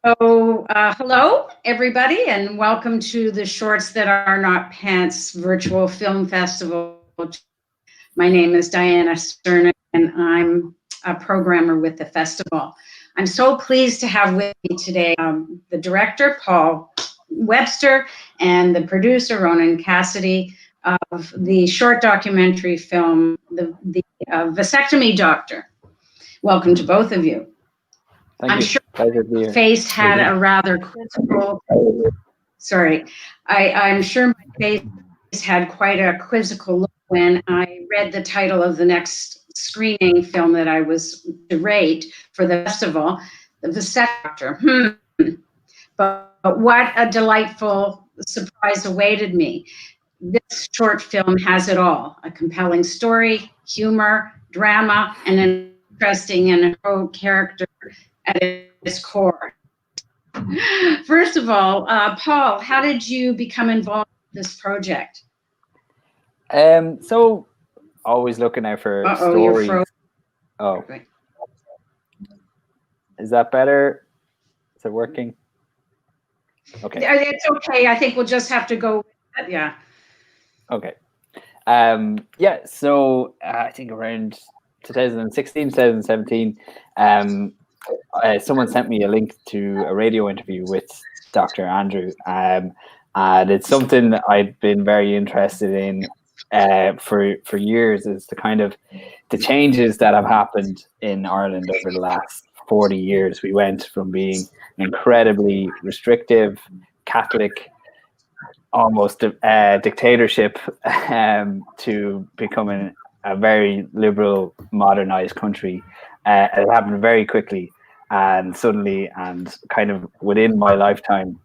Hello, everybody, and welcome to the Shorts That Are Not Pants virtual film festival. My name is Diana Sernick, and I'm a programmer with the festival. I'm so pleased to have with me today the director, Paul Webster, and the producer, Ronan Cassidy, of the short documentary film, the Vasectomy Doctor. Welcome to both of you. I'm sure my face had a rather quizzical. Sorry, I'm sure my face had quite a quizzical look when I read the title of the next screening film that I was to rate for the festival, The Vasectomy Doctor. But what a delightful surprise awaited me. This short film has it all: a compelling story, humor, drama, and an interesting and heroic character at its core. First of all, Paul, how did you become involved in this project? So always looking out for stories. Oh, is that better? Is it working? Okay, it's okay. I think we'll just have to go with that. Yeah. Okay. Yeah. So I think around 2016, 2017, someone sent me a link to a radio interview with Dr. Andrew, and it's something that I've been very interested in for years. Is the changes that have happened in Ireland over the last 40 years. We went from being an incredibly restrictive Catholic, almost dictatorship, to becoming a very liberal, modernized country. It happened very quickly and suddenly, and kind of within my lifetime.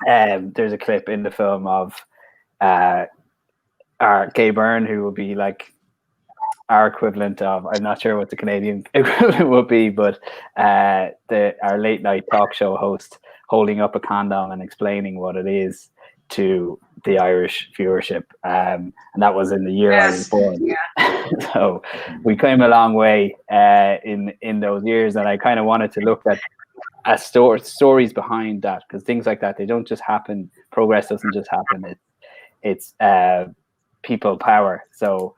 There's a clip in the film of our Gay Byrne, who will be like our equivalent of, I'm not sure what the Canadian equivalent would be, but our late night talk show host holding up a condom and explaining what it is to the Irish viewership, and that was in the year I was born. Yeah. So we came a long way in those years, and I kind of wanted to look at stories behind that, because things like that, they don't just happen. Progress doesn't just happen. It's people power. So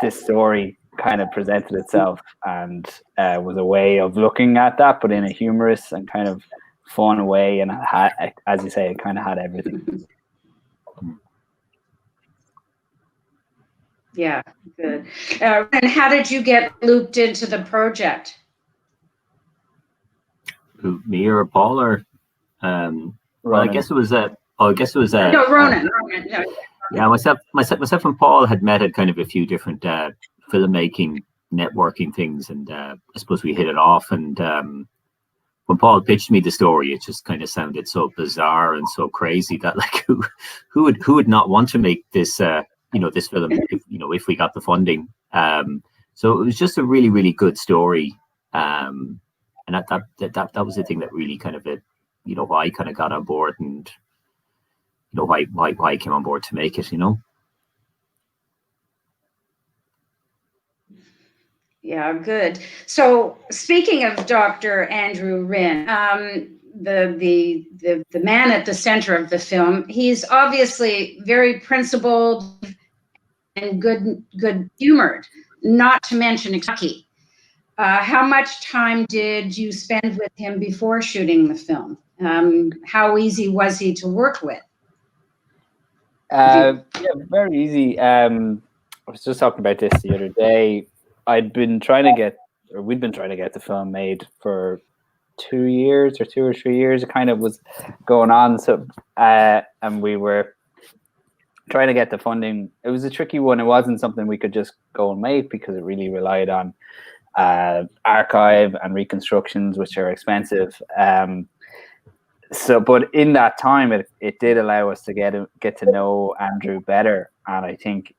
this story kind of presented itself and was a way of looking at that, but in a humorous and kind of fun way, and as you say, it kind of had everything. Yeah, good. And how did you get looped into the project? Me or Paul, or well, I guess it was no, Ronan. No. Yeah, myself and Paul had met at kind of a few different filmmaking networking things, and I suppose we hit it off. And when Paul pitched me the story, it just kind of sounded so bizarre and so crazy that, like, who would not want to make this this film if we got the funding. So it was just a really, really good story, and that was the thing that really kind of why I kind of got on board, and why I came on board to make it. Yeah, good. So speaking of Dr. Andrew Wren, the man at the center of the film, he's obviously very principled and good humored, not to mention cocky. How much time did you spend with him before shooting the film? How easy was he to work with? Yeah, very easy. I was just talking about this the other day. We'd been trying to get the film made for 2 years or 2 or 3 years. It kind of was going on. So, and we were trying to get the funding. It was a tricky one. It wasn't something we could just go and make, because it really relied on archive and reconstructions, which are expensive. So, but in that time, it did allow us to get to know Andrew better, and I think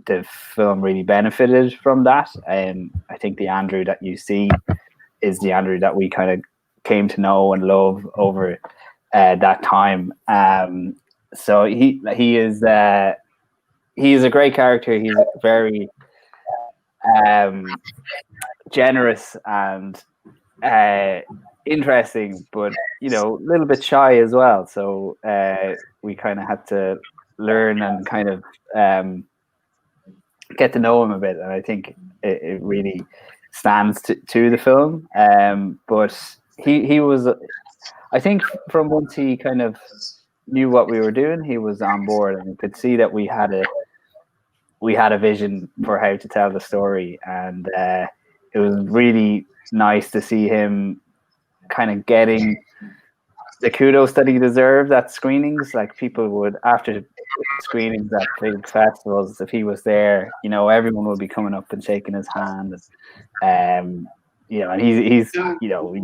the film really benefited from that. And I think the Andrew that you see is the Andrew that we kind of came to know and love over that time. So he is a great character. He's very generous and interesting, but you know, a little bit shy as well. So we kind of had to learn and kind of get to know him a bit, and I think it really stands to the film. But he was, I think, from once he kind of knew what we were doing, he was on board, and we could see that we had a vision for how to tell the story, and it was really nice to see him kind of getting the kudos that he deserved at screenings. Like, people would, after screenings at big festivals, if he was there, you know, everyone would be coming up and shaking his hand. You know, and he's you know, he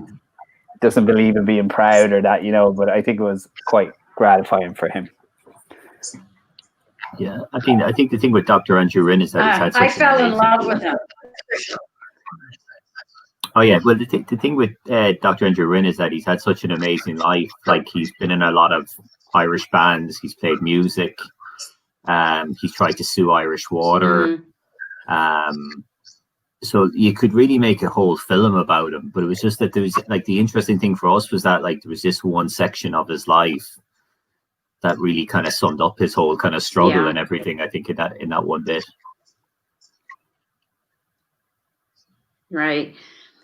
doesn't believe in being proud or that, you know, but I think it was quite gratifying for him. Yeah, I think the thing with Dr. Andrew Wren is that he's had such I fell in love with him. Oh yeah, well the thing with Dr. Andrew Wren is that he's had such an amazing life. Like, he's been in a lot of Irish bands, he's played music, he's tried to sue Irish Water. So you could really make a whole film about him, but it was just that there was, like, the interesting thing for us was that, like, there was this one section of his life that really kind of summed up his whole kind of struggle and everything, I think, in that one bit. Right.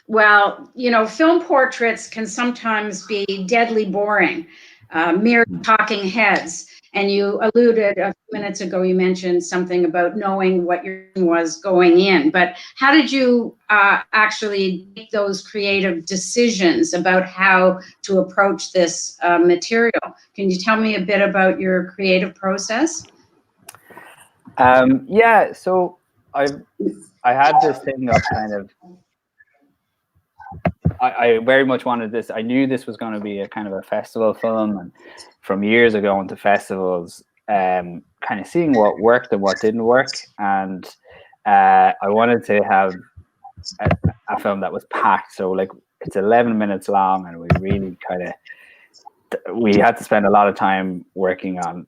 Well, you know, film portraits can sometimes be deadly boring, mere talking heads. And you alluded a few minutes ago, you mentioned something about knowing what your was going in. But how did you actually make those creative decisions about how to approach this material? Can you tell me a bit about your creative process? Yeah, so I had this thing of kind of, I very much wanted this. I knew this was going to be a kind of a festival film, and from years ago into festivals, kind of seeing what worked and what didn't work, and I wanted to have a film that was packed. So, like, it's 11 minutes long, and we really we had to spend a lot of time working on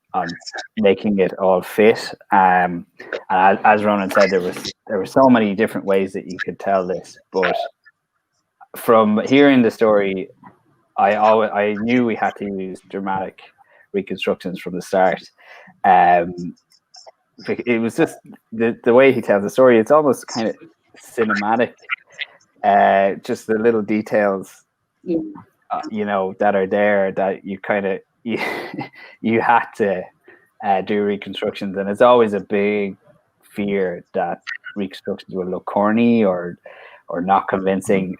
making it all fit. And as Ronan said, there were so many different ways that you could tell this, but from hearing the story, I knew we had to use dramatic reconstructions from the start. It was just the way he tells the story. It's almost kind of cinematic. Just the little details, you know, that are there that you kind of you had to do reconstructions, and it's always a big fear that reconstructions will look corny or not convincing,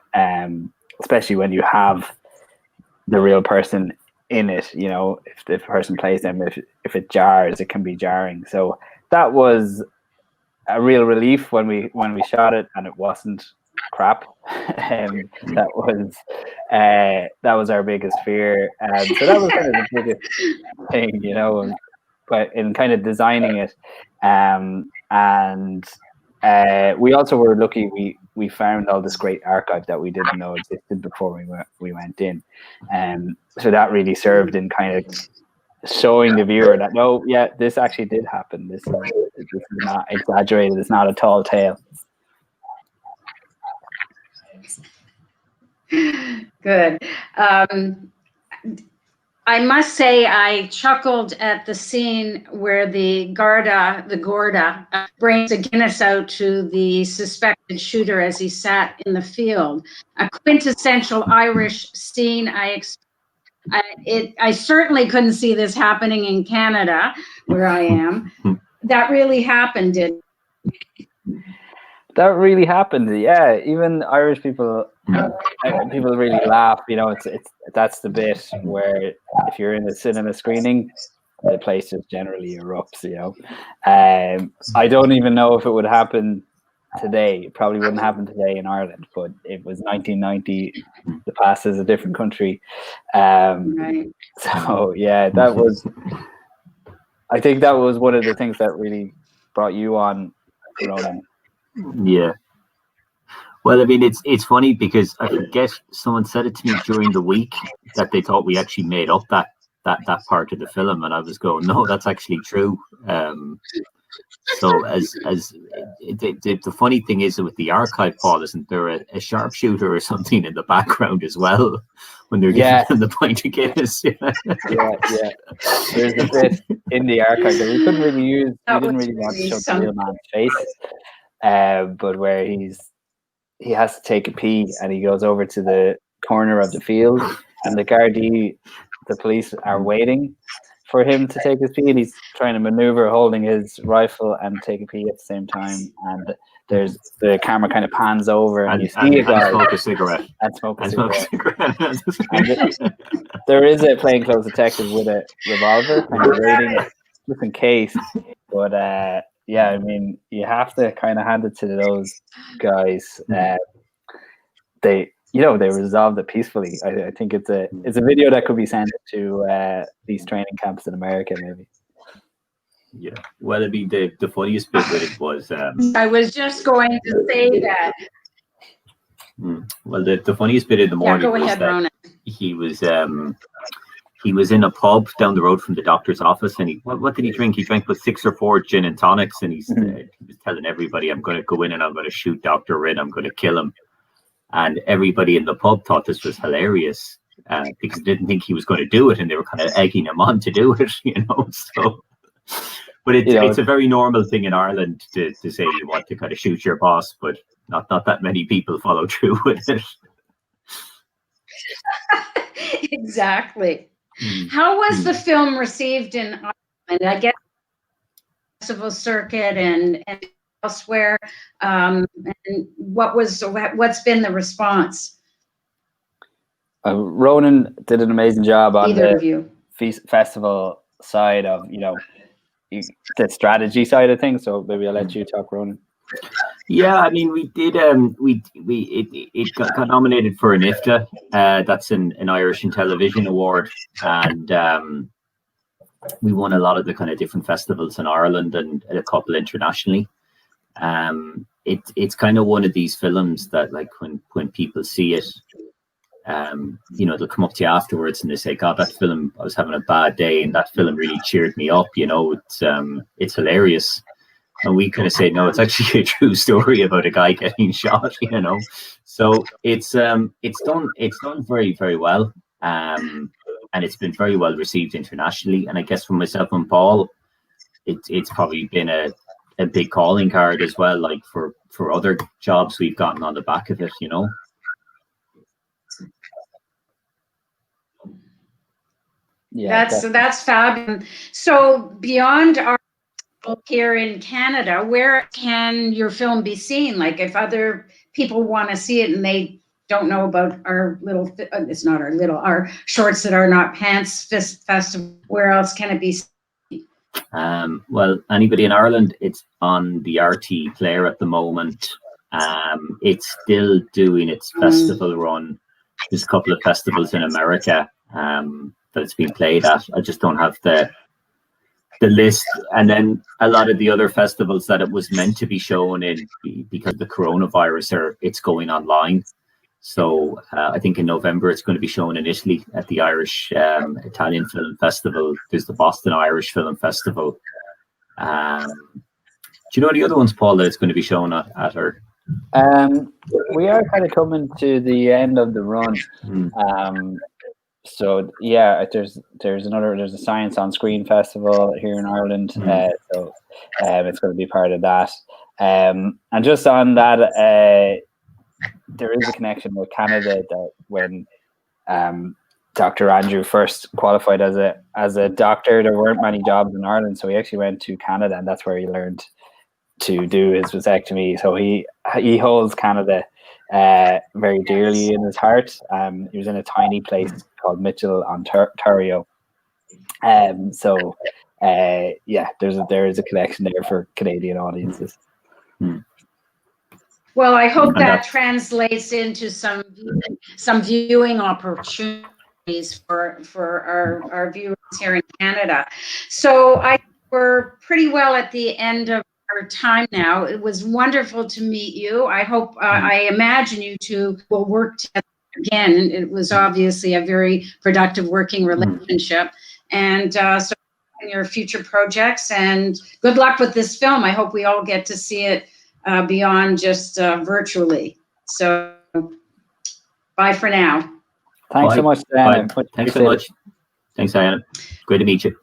especially when you have the real person in it. You know, if the person plays them, if it jars, it can be jarring. So that was a real relief when we shot it and it wasn't crap. That was our biggest fear. So that was kind of the biggest thing, you know. But in kind of designing it, and we also were lucky. We found all this great archive that we didn't know existed before we went in, so that really served in kind of showing the viewer that, no, yeah, this actually did happen. This is not exaggerated. It's not a tall tale. Good. I must say, I chuckled at the scene where the Garda brings a Guinness out to the suspected shooter as he sat in the field. A quintessential Irish scene. I certainly couldn't see this happening in Canada, where I am. That really happened, didn't it? That really happened, yeah. Even Irish people really laugh. You know, that's the bit where if you're in a cinema screening, the place just generally erupts. You know, I don't even know if it would happen today. It probably wouldn't happen today in Ireland, but it was 1990. The past is a different country. Right. So yeah, that was. I think that was one of the things that really brought you on, Ronan. Yeah. Well, I mean, it's funny because I forget, someone said it to me during the week that they thought we actually made up that part of the film, and I was going, no, that's actually true. So the funny thing is with the archive, Paul, isn't there a sharpshooter or something in the background as well when they're giving them the pint of Guinness? Yeah. There's a bit in the archive that we couldn't really use. We didn't really want to show the real man's face, but where he has to take a pee and he goes over to the corner of the field and the Gardaí, the police are waiting for him to take his pee, and he's trying to maneuver holding his rifle and take a pee at the same time, and there's the camera kind of pans over and you see a guy smoke a cigarette. There is a plainclothes detective with a revolver kind of waiting just in case, but yeah, I mean, you have to kind of hand it to those guys. They resolved it peacefully. I think it's a video that could be sent to these training camps in America, maybe. Yeah. Well, I mean, the funniest bit with it was I was just going to say that. Well, the funniest bit in the morning was that Ronan. He was in a pub down the road from the doctor's office, and what did he drink? He drank with 6 or 4 gin and tonics, and he was telling everybody, "I'm going to go in and I'm going to shoot Dr. Wren. I'm going to kill him." And everybody in the pub thought this was hilarious because they didn't think he was going to do it, and they were kind of egging him on to do it, So, but it's a very normal thing in Ireland to say you want to kind of shoot your boss, but not that many people follow through with it. Exactly. How was the film received in Ireland? I guess festival circuit and elsewhere, and what's been the response? Ronan did an amazing job on the festival side of the strategy side of things. So maybe I'll let you talk, Ronan. Yeah, I mean, we did. It got nominated for an IFTA. That's an Irish and Television Award, and we won a lot of the kind of different festivals in Ireland and a couple internationally. It's kind of one of these films that, like, when people see it, they'll come up to you afterwards and they say, "God, that film, I was having a bad day, and that film really cheered me up." It's hilarious. And we kind of say, no, it's actually a true story about a guy getting shot, So it's done very, very well. And it's been very well received internationally. And I guess for myself and Paul, it's probably been a big calling card as well, like for other jobs we've gotten on the back of it, Yeah, that's fabulous. So beyond our here in Canada, where can your film be seen? Like, if other people want to see it and they don't know about our our shorts that are not pants festival, where else can it be seen? Well, anybody in Ireland, it's on the RT player at the moment. It's still doing its festival run. There's a couple of festivals in America that it's been played at. I just don't have the list, and then a lot of the other festivals that it was meant to be shown in, because of the coronavirus, it's going online. So I think in November it's going to be shown in Italy at the Irish Italian Film Festival. There's the Boston Irish Film Festival. Do you know the other ones, Paul, that it's going to be shown at or? We are kind of coming to the end of the run. So yeah, there's a Science on Screen festival here in Ireland, so it's going to be part of that. And just on that, there is a connection with Canada, that when Dr. Andrew first qualified as a doctor, there weren't many jobs in Ireland, so he actually went to Canada, and that's where he learned to do his vasectomy. So he holds Canada very dearly in his heart. He was in a tiny place called Mitchell, Ontario. So there is a connection there for Canadian audiences. Well, I hope that translates into some viewing opportunities for our viewers here in Canada. So we're pretty well at the end of our time now. It was wonderful to meet you. I hope, I imagine you two will work together again. It was obviously a very productive working relationship. And so in your future projects, and good luck with this film. I hope we all get to see it beyond just virtually. So bye for now. Thanks so much, Diana. Thanks so much. Thanks, Diana. Great to meet you.